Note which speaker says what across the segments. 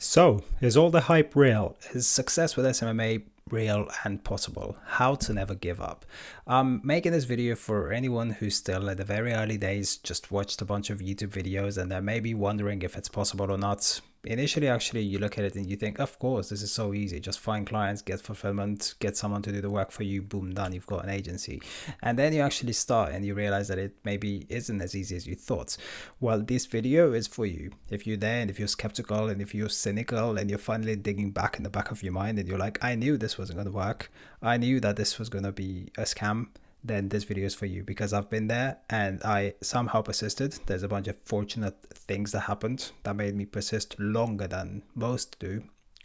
Speaker 1: So, is all the hype real? Is success with SMMA real and possible? How to never give up? I'm making this video for anyone who's still at the very early days, just watched a bunch of YouTube videos and they're maybe wondering if it's possible or not. Initially, actually, you look at it and you think, of course, this is so easy. Just find clients, get fulfillment, get someone to do the work for you, boom, done, you've got an agency. And then you actually start and you realize that it maybe isn't as easy as you thought. Well, this video is for you. If you're there and if you're skeptical and if you're cynical and you're finally digging back in the back of your mind and you're like, I knew this wasn't going to work. I knew that this was going to be a scam. Then this video is for you because I've been there and I somehow persisted. There's a bunch of fortunate things that happened that made me persist longer than most do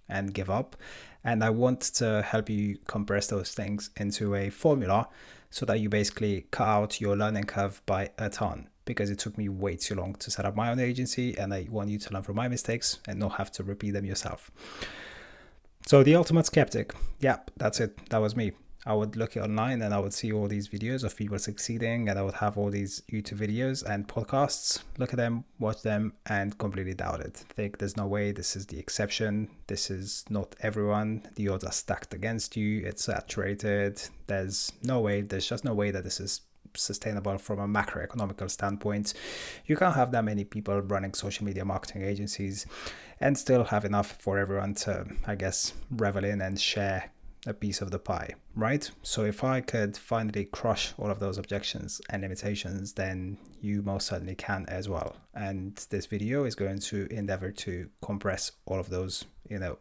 Speaker 1: and give up. And I want to help you compress those things into a formula so that you basically cut out your learning curve by a ton, because it took me way too long to set up my own agency and I want you to learn from my mistakes and not have to repeat them yourself. So the ultimate skeptic, yep, that's it. That was me. I would look online and I would see all these videos of people succeeding and I would have all these YouTube videos and podcasts, look at them, watch them and completely doubt it. Think there's no way, this is the exception, this is not everyone, the odds are stacked against you, it's saturated, there's just no way that this is sustainable from a macroeconomical standpoint. You can't have that many people running social media marketing agencies and still have enough for everyone to, I guess, revel in and share a piece of the pie, right? So if I could finally crush all of those objections and limitations, then you most certainly can as well. And this video is going to endeavor to compress all of those in a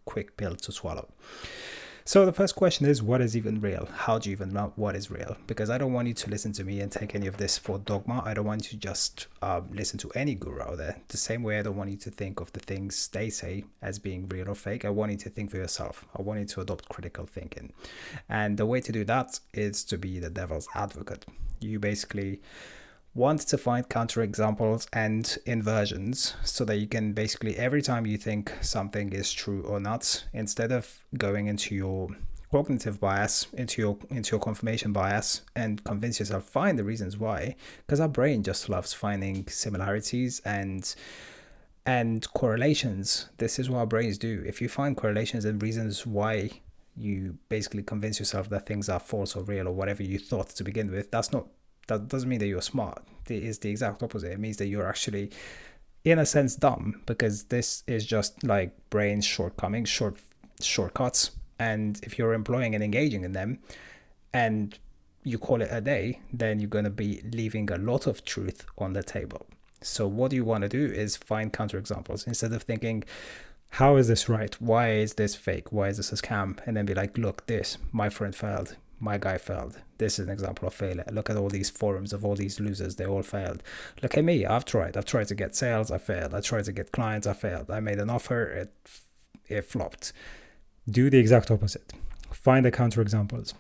Speaker 1: quick pill to swallow. So the first question is, what is even real? How do you even know what is real? Because I don't want you to listen to me and take any of this for dogma. I don't want you to just listen to any guru out there. The same way I don't want you to think of the things they say as being real or fake. I want you to think for yourself. I want you to adopt critical thinking. And the way to do that is to be the devil's advocate. You basically want to find counterexamples and inversions so that you can basically, every time you think something is true or not, instead of going into your cognitive bias, into your confirmation bias and convince yourself, find the reasons why, because our brain just loves finding similarities and correlations. This is what our brains do. If you find correlations and reasons why you basically convince yourself that things are false or real or whatever you thought to begin with, that doesn't mean that you're smart. It is the exact opposite. It means that you're actually, in a sense, dumb, because this is just like brain's shortcomings, shortcuts. And if you're employing and engaging in them and you call it a day, then you're going to be leaving a lot of truth on the table. So what you want to do is find counterexamples. Instead of thinking, how is this right? Why is this fake? Why is this a scam? And then be like, look, this, my friend failed. My guy failed. This is an example of failure. Look at all these forums of all these losers. They all failed. Look at me. I've tried to get sales. I failed. I tried to get clients. I failed. I made an offer. It flopped. Do the exact opposite. Find the counterexamples.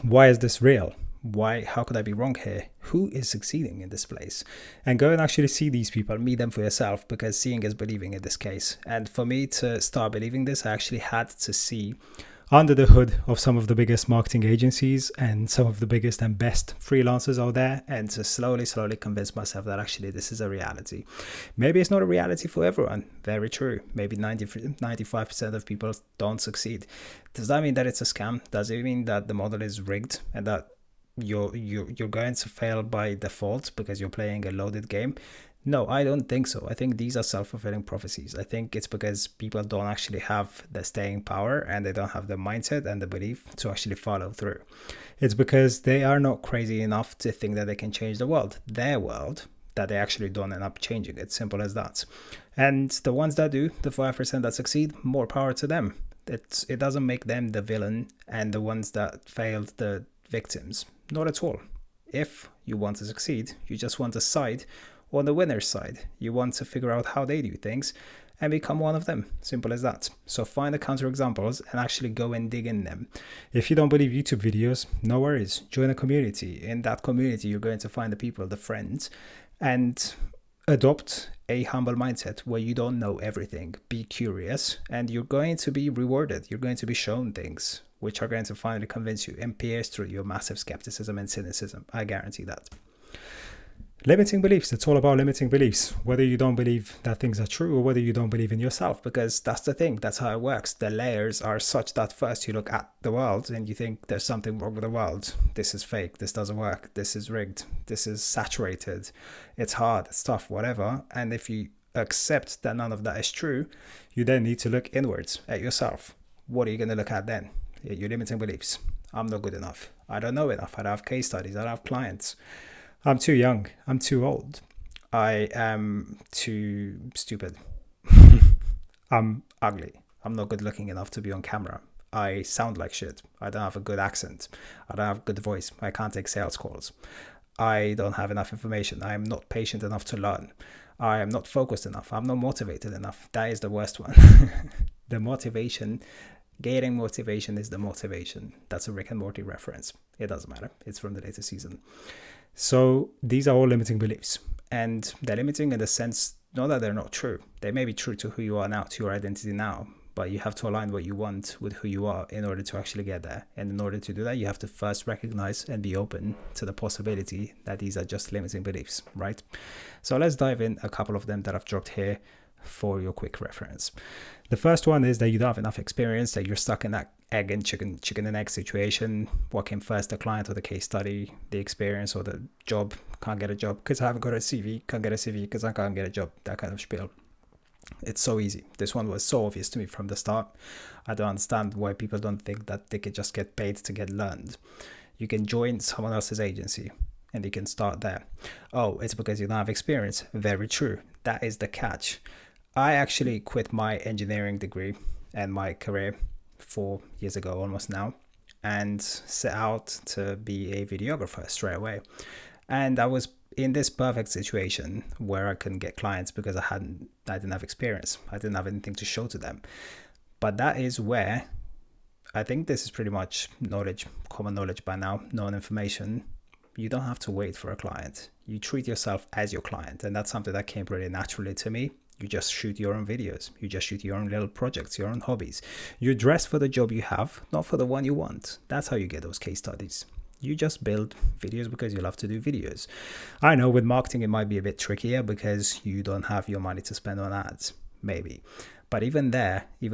Speaker 1: Why is this real? How could I be wrong here? Who is succeeding in this place? And go and actually see these people, meet them for yourself, because seeing is believing in this case. And for me to start believing this, I actually had to see under the hood of some of the biggest marketing agencies and some of the biggest and best freelancers out there, and to slowly convince myself that actually this is a reality. Maybe it's not a reality for everyone. Very true. Maybe 95% of people don't succeed. Does that mean that it's a scam? Does it mean that the model is rigged and that you're going to fail by default because you're playing a loaded game? No, I don't think so. I think these are self-fulfilling prophecies. I think it's because people don't actually have the staying power and they don't have the mindset and the belief to actually follow through. It's because they are not crazy enough to think that they can change the world, their world, that they actually don't end up changing it. Simple as that. And the ones that do, the 5% that succeed, more power to them. It doesn't make them the villain and the ones that failed the victims. Not at all. If you want to succeed, you just want to side on the winner's side. You want to figure out how they do things and become one of them. Simple as that. So find the counterexamples and actually go and dig in them. If you don't believe YouTube videos, no worries. Join a community. In that community, you're going to find the people, the friends, and adopt a humble mindset where you don't know everything. Be curious and you're going to be rewarded. You're going to be shown things which are going to finally convince you and pierce through your massive skepticism and cynicism. I guarantee that. Limiting beliefs. It's all about limiting beliefs, whether you don't believe that things are true or whether you don't believe in yourself, because that's the thing. That's how it works. The layers are such that first you look at the world and you think there's something wrong with the world. This is fake. This doesn't work. This is rigged. This is saturated. It's hard. It's tough, whatever. And if you accept that none of that is true, you then need to look inwards at yourself. What are you going to look at then? Your limiting beliefs. I'm not good enough. I don't know enough. I don't have case studies. I don't have clients. I'm too young. I'm too old. I am too stupid. I'm ugly. I'm not good looking enough to be on camera. I sound like shit. I don't have a good accent. I don't have a good voice. I can't take sales calls. I don't have enough information. I am not patient enough to learn. I am not focused enough. I'm not motivated enough. That is the worst one. The motivation, gaining motivation is the motivation. That's a Rick and Morty reference. It doesn't matter. It's from the latest season. So these are all limiting beliefs, and they're limiting in the sense, not that they're not true. They may be true to who you are now, to your identity now, but you have to align what you want with who you are in order to actually get there. And in order to do that, you have to first recognize and be open to the possibility that these are just limiting beliefs, right? So let's dive in a couple of them that I've dropped here for your quick reference. The first one is that you don't have enough experience, that you're stuck in that egg and chicken and egg situation. What came first, the client or the case study, the experience or the job? Can't get a job because I haven't got a CV. Can't get a CV because I can't get a job. That kind of spiel. It's so easy. This one was so obvious to me from the start. I don't understand why people don't think that they could just get paid to get learned. You can join someone else's agency and you can start there. Oh, it's because you don't have experience. Very true. That is the catch. I actually quit my engineering degree and my career 4 years ago almost now, and set out to be a videographer straight away. And I was in this perfect situation where I couldn't get clients because I didn't have experience. I didn't have anything to show to them. But that is where I think this is pretty much knowledge, common knowledge by now, known information. You don't have to wait for a client. You treat yourself as your client. And that's something that came pretty naturally to me. You just shoot your own videos. You just shoot your own little projects, your own hobbies. You dress for the job you have, not for the one you want. That's how you get those case studies. You just build videos because you love to do videos. I know with marketing, it might be a bit trickier because you don't have your money to spend on ads, maybe. But even there, you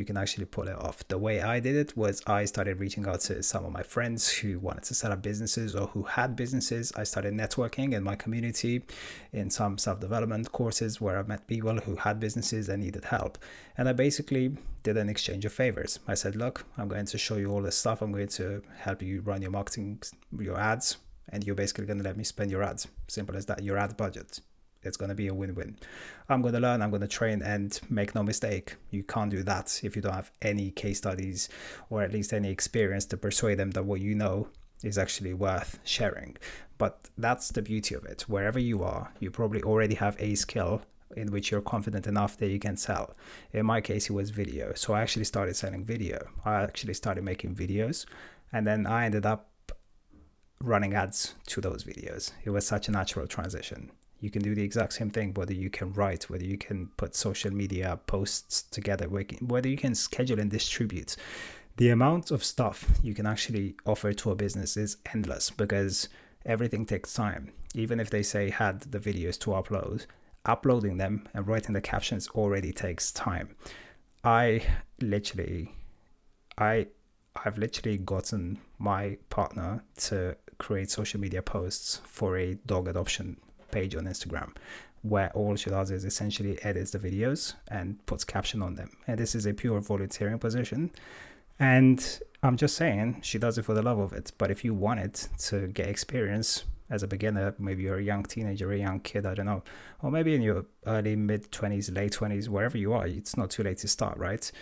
Speaker 1: can actually pull it off. The way I did it was I started reaching out to some of my friends who wanted to set up businesses or who had businesses. I started networking in my community in some self-development courses where I met people who had businesses and needed help. And I basically did an exchange of favors. I said, look, I'm going to show you all this stuff. I'm going to help you run your marketing, your ads, and you're basically going to let me spend your ads. Simple as that, your ad budget. It's going to be a win-win. I'm going to learn, I'm going to train, and make no mistake, you can't do that if you don't have any case studies or at least any experience to persuade them that what you know is actually worth sharing. But that's the beauty of it. Wherever you are, you probably already have a skill in which you're confident enough that you can sell. In my case, it was video. So I actually started selling video. I actually started making videos, and then I ended up running ads to those videos. It was such a natural transition. You can do the exact same thing, whether you can write, whether you can put social media posts together, whether you can schedule and distribute. The amount of stuff you can actually offer to a business is endless because everything takes time. Even if they say had the videos to upload, uploading them and writing the captions already takes time. I've literally gotten my partner to create social media posts for a dog adoption page on Instagram, where all she does is essentially edits the videos and puts caption on them. And this is a pure volunteering position. And I'm just saying, she does it for the love of it. But if you wanted to get experience as a beginner, maybe you're a young teenager, a young kid, I don't know, or maybe in your early, mid-20s, late 20s, wherever you are, it's not too late to start, right?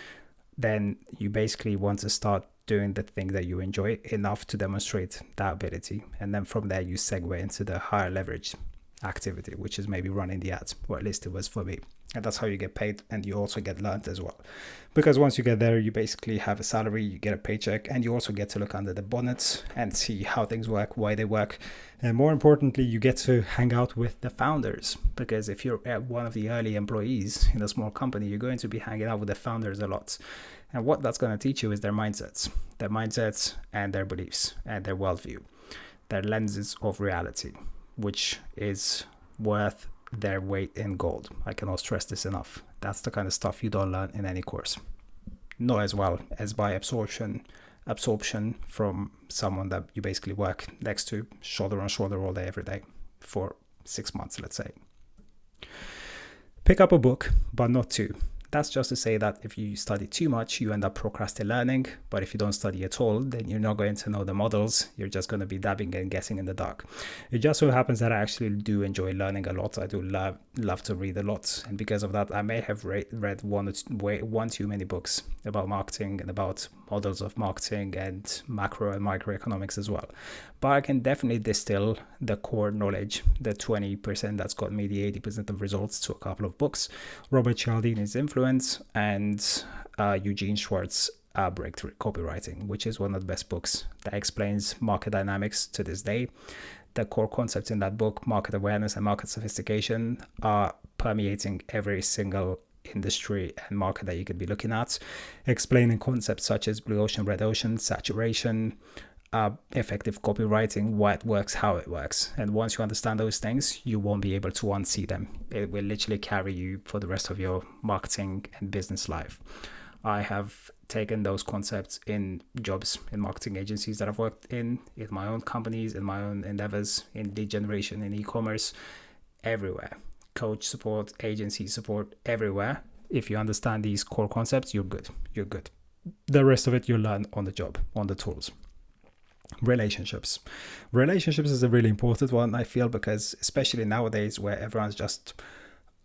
Speaker 1: Then you basically want to start doing the thing that you enjoy enough to demonstrate that ability. And then from there, you segue into the higher leverage activity, which is maybe running the ads, or at least it was for me. And that's how you get paid, and you also get learned as well. Because once you get there, you basically have a salary, you get a paycheck, and you also get to look under the bonnet and see how things work, why they work. And more importantly, you get to hang out with the founders. Because if you're one of the early employees in a small company, you're going to be hanging out with the founders a lot. And what that's going to teach you is their mindsets and their beliefs and their worldview, their lenses of reality. which is worth their weight in gold. I cannot stress this enough. That's the kind of stuff you don't learn in any course. Not as well as by absorption from someone that you basically work next to, shoulder on shoulder, all day, every day for 6 months, let's say. Pick up a book, but not two. That's just to say that if you study too much, you end up procrastinating learning. But if you don't study at all, then you're not going to know the models. You're just going to be dabbing and guessing in the dark. It just so happens that I actually do enjoy learning a lot. I do love to read a lot. And because of that, I may have read one too many books about marketing and about models of marketing and macro and microeconomics as well. But I can definitely distill the core knowledge, the 20% that's got me the 80% of results, to a couple of books. Robert Cialdini's Influence and Eugene Schwartz's Breakthrough Copywriting, which is one of the best books that explains market dynamics to this day. The core concepts in that book, market awareness and market sophistication, are permeating every single industry and market that you could be looking at, explaining concepts such as blue ocean, red ocean, saturation, effective copywriting, why it works, how it works. And once you understand those things, you won't be able to unsee them. It will literally carry you for the rest of your marketing and business life. I have taken those concepts in jobs in marketing agencies that I've worked in my own companies, in my own endeavors, in lead generation, in e-commerce, everywhere. Coach support, agency support, everywhere. If you understand these core concepts, you're good. You're good. The rest of it you learn on the job, on the tools. Relationships is a really important one, I feel, because especially nowadays where everyone's just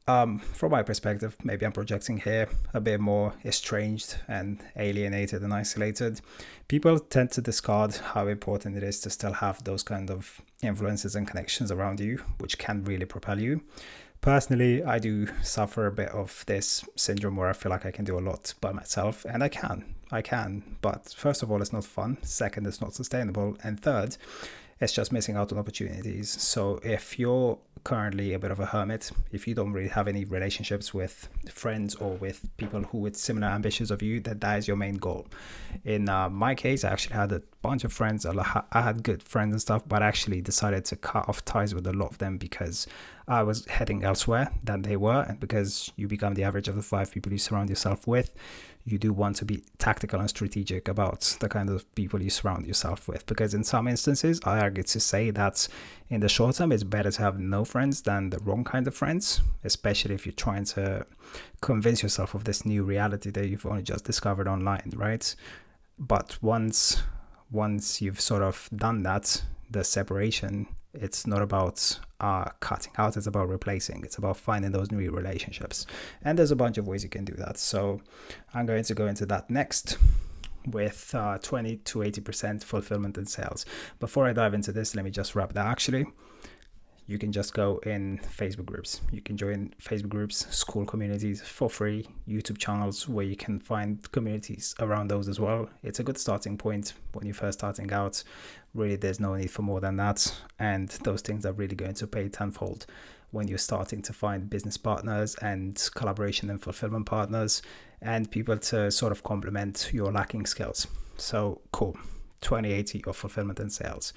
Speaker 1: from my perspective, maybe I'm projecting here, a bit more estranged and alienated and isolated, people tend to discard how important it is to still have those kind of influences and connections around you, which can really propel you. Personally, I do suffer a bit of this syndrome where I feel like I can do a lot by myself, and I can, but first of all, it's not fun. Second, it's not sustainable. And third, it's just missing out on opportunities. So if you're currently a bit of a hermit, if you don't really have any relationships with friends or with people who with similar ambitions of you, that is your main goal. In my case, I actually had a bunch of friends. I had good friends and stuff, but I actually decided to cut off ties with a lot of them because I was heading elsewhere than they were. And because you become the average of the 5 people you surround yourself with, you do want to be tactical and strategic about the kind of people you surround yourself with. Because in some instances, I argue to say that in the short term, it's better to have no friends than the wrong kind of friends, especially if you're trying to convince yourself of this new reality that you've only just discovered online, right? But once you've sort of done that, the separation, it's not about cutting out, it's about replacing. It's about finding those new relationships. And there's a bunch of ways you can do that. So I'm going to go into that next with 20 to 80% fulfillment in sales. Before I dive into this, let me just wrap that. Actually, you can just go in Facebook groups. You can join Facebook groups, school communities for free, YouTube channels where you can find communities around those as well. It's a good starting point when you're first starting out. Really, there's no need for more than that. And those things are really going to pay tenfold when you're starting to find business partners and collaboration and fulfillment partners and people to sort of complement your lacking skills. So cool, 2080 of fulfillment and sales.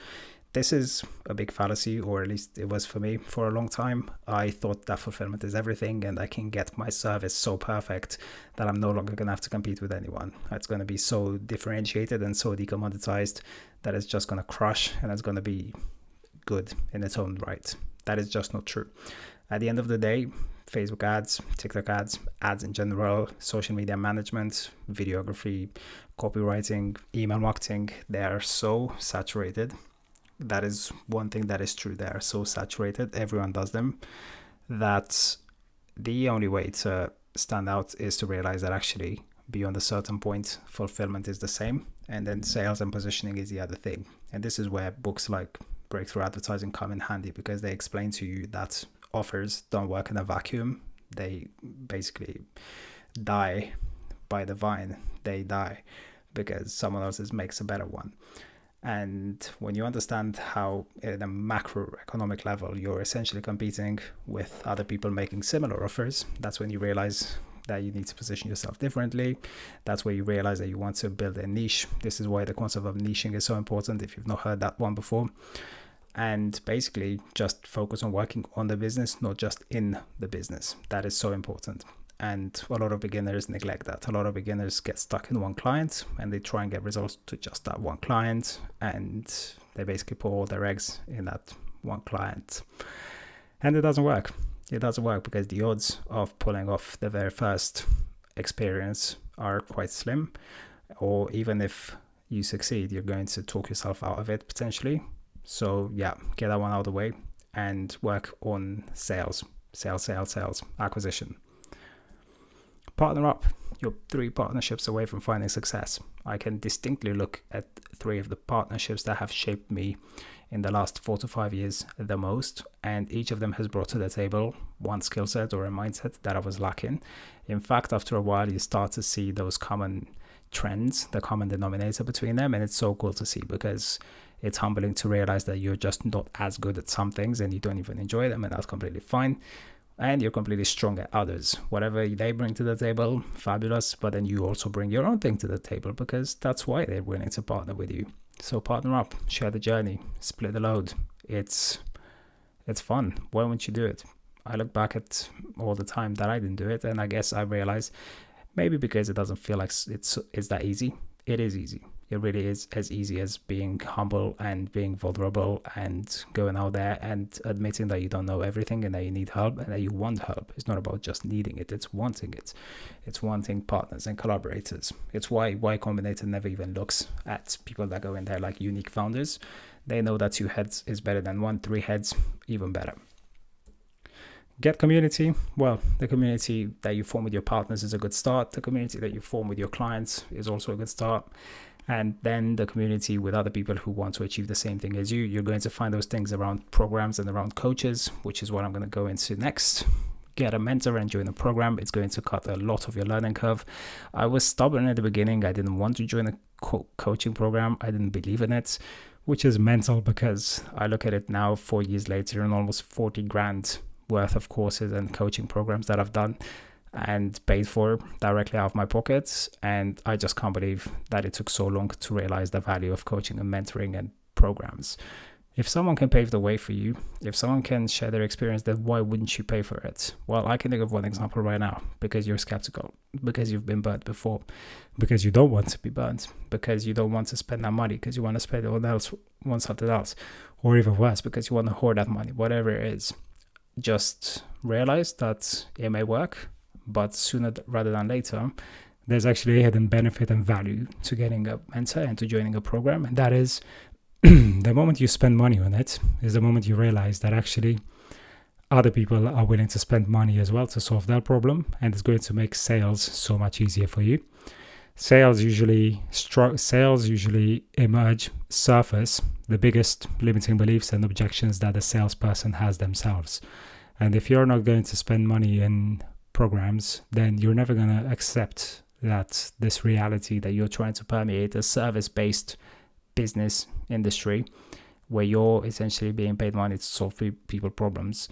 Speaker 1: This is a big fallacy, or at least it was for me for a long time. I thought that fulfillment is everything and I can get my service so perfect that I'm no longer going to have to compete with anyone. It's going to be so differentiated and so decommoditized that it's just going to crush and it's going to be good in its own right. That is just not true. At the end of the day, Facebook ads, TikTok ads in general, social media management, videography, copywriting, email marketing, they are so saturated. That is one thing that is true. They are so saturated. Everyone does them. That the only way to stand out is to realize that actually beyond a certain point, fulfillment is the same. And then sales and positioning is the other thing. And this is where books like Breakthrough Advertising come in handy, because they explain to you that offers don't work in a vacuum. They basically die by the vine. They die because someone else's makes a better one. And when you understand how at a macroeconomic level you're essentially competing with other people making similar offers, that's when you realize that you need to position yourself differently. That's where you realize that you want to build a niche. This is why the concept of niching is so important, if you've not heard that one before. and basically just focus on working on the business, not just in the business. That is so important. And a lot of beginners neglect that. A lot of beginners get stuck in one client and they try and get results to just that one client, and they basically put all their eggs in that one client. And it doesn't work. It doesn't work because the odds of pulling off the very first experience are quite slim. Or even if you succeed, you're going to talk yourself out of it potentially. So yeah, get that one out of the way and work on sales, acquisition. Partner up. You're 3 partnerships away from finding success. I can distinctly look at 3 of the partnerships that have shaped me in the last 4 to 5 years the most, and each of them has brought to the table one skill set or a mindset that I was lacking. In fact, after a while, you start to see those common trends, the common denominator between them, and it's so cool to see because it's humbling to realize that you're just not as good at some things and you don't even enjoy them, and that's completely fine. And you're completely strong at others. Whatever they bring to the table, fabulous, but then you also bring your own thing to the table because that's why they're willing to partner with you. So partner up, share the journey, split the load. It's fun. Why wouldn't you do it? I look back at all the time that I didn't do it, and I guess I realized maybe because it doesn't feel like it's that easy. It is easy. It really is as easy as being humble and being vulnerable and going out there and admitting that you don't know everything and that you need help and that you want help. It's not about just needing it, it's wanting it. It's wanting partners and collaborators. It's why Y Combinator never even looks at people that go in there like unique founders. They know that 2 heads is better than 1, 3 heads, even better. Get community. Well, the community that you form with your partners is a good start. The community that you form with your clients is also a good start. And then the community with other people who want to achieve the same thing as you. You're going to find those things around programs and around coaches, which is what I'm going to go into next. Get a mentor and join a program. It's going to cut a lot of your learning curve. I was stubborn at the beginning. I didn't want to join a coaching program. I didn't believe in it, which is mental because I look at it now 4 years later and almost 40 grand worth of courses and coaching programs that I've done and paid for directly out of my pockets. And I just can't believe that it took so long to realize the value of coaching and mentoring and programs. If someone can pave the way for you, if someone can share their experience, then why wouldn't you pay for it? Well, I can think of one example right now because you're skeptical, because you've been burnt before, because you don't want to be burnt, because you don't want to spend that money, because you want to spend it on something else, or even worse, because you want to hoard that money, whatever it is. Just realize that it may work, but sooner rather than later, there's actually a hidden benefit and value to getting a mentor and to joining a program. And that is the moment you spend money on it is the moment you realize that actually other people are willing to spend money as well to solve that problem. And it's going to make sales so much easier for you. Sales usually surface the biggest limiting beliefs and objections that the salesperson has themselves. And if you're not going to spend money in programs, then you're never going to accept that this reality that you're trying to permeate a service-based business industry where you're essentially being paid money to solve people problems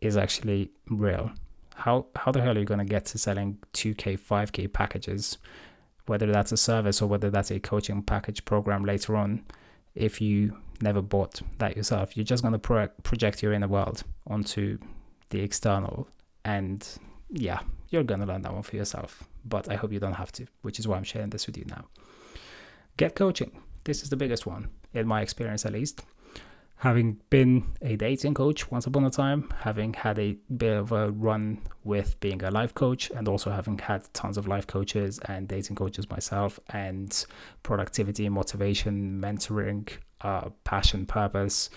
Speaker 1: is actually real. How the hell are you going to get to selling 2K, 5K packages, whether that's a service or whether that's a coaching package program later on, if you never bought that yourself? You're just going to project your inner world onto the external, and yeah, you're going to learn that one for yourself. But I hope you don't have to, which is why I'm sharing this with you now. Get coaching. This is the biggest one, in my experience at least. Having been a dating coach once upon a time, having had a bit of a run with being a life coach, and also having had tons of life coaches and dating coaches myself, and productivity, motivation, mentoring, passion, purpose,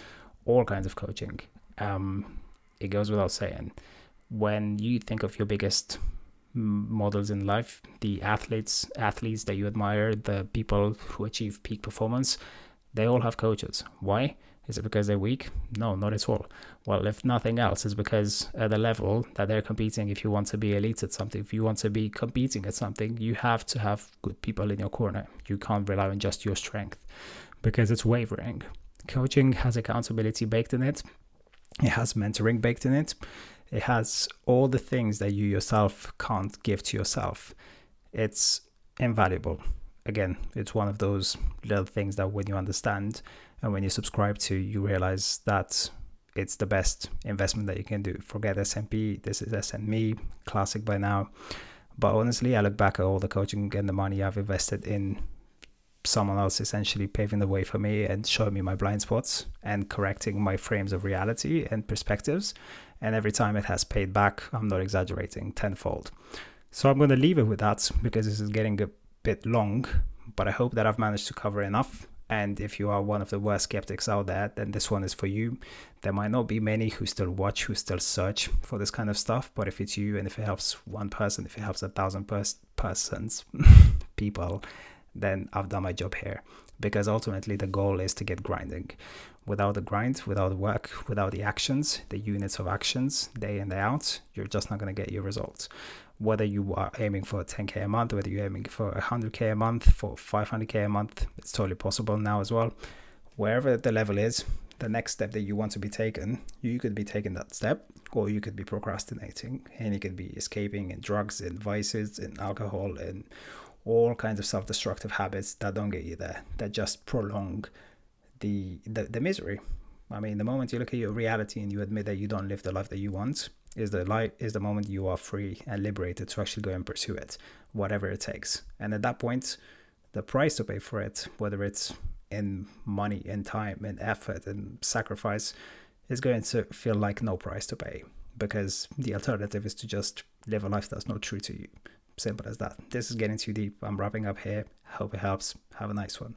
Speaker 1: all kinds of coaching. It goes without saying, when you think of your biggest models in life, the athletes that you admire, the people who achieve peak performance, they all have coaches. Why? Is it because they're weak? No, not at all. Well, if nothing else, it's because at the level that they're competing, if you want to be elite at something, if you want to be competing at something, you have to have good people in your corner. You can't rely on just your strength because it's wavering. Coaching has accountability baked in it. It has mentoring baked in it. It has all the things that you yourself can't give to yourself. It's invaluable. again, it's one of those little things that when you understand and when you subscribe to, you realize that it's the best investment that you can do. Forget S&P, this is SMMA, classic by now. But honestly, I look back at all the coaching and the money I've invested in someone else essentially paving the way for me and showing me my blind spots and correcting my frames of reality and perspectives. And every time it has paid back, I'm not exaggerating, tenfold. So I'm going to leave it with that because this is getting a bit long, but I hope that I've managed to cover enough. And if you are one of the worst skeptics out there, then this one is for you. There might not be many who still watch, who still search for this kind of stuff, but if it's you and if it helps one person, if it helps 1,000 persons, people, then I've done my job here. Because ultimately the goal is to get grinding. Without the grind, without the work, without the actions, the units of actions, day in, day out, you're just not going to get your results. Whether you are aiming for 10K a month, whether you're aiming for 100K a month, for 500K a month, it's totally possible now as well. Wherever the level is, the next step that you want to be taken, you could be taking that step, or you could be procrastinating, and you could be escaping in drugs, in vices, in alcohol, and all kinds of self-destructive habits that don't get you there, that just prolong the misery. I mean, the moment you look at your reality and you admit that you don't live the life that you want, is the moment you are free and liberated to actually go and pursue it, whatever it takes. And at that point, the price to pay for it, whether it's in money, in time, in effort, and sacrifice, is going to feel like no price to pay, because the alternative is to just live a life that's not true to you. Simple as that. This is getting too deep. I'm wrapping up here. Hope it helps. Have a nice one.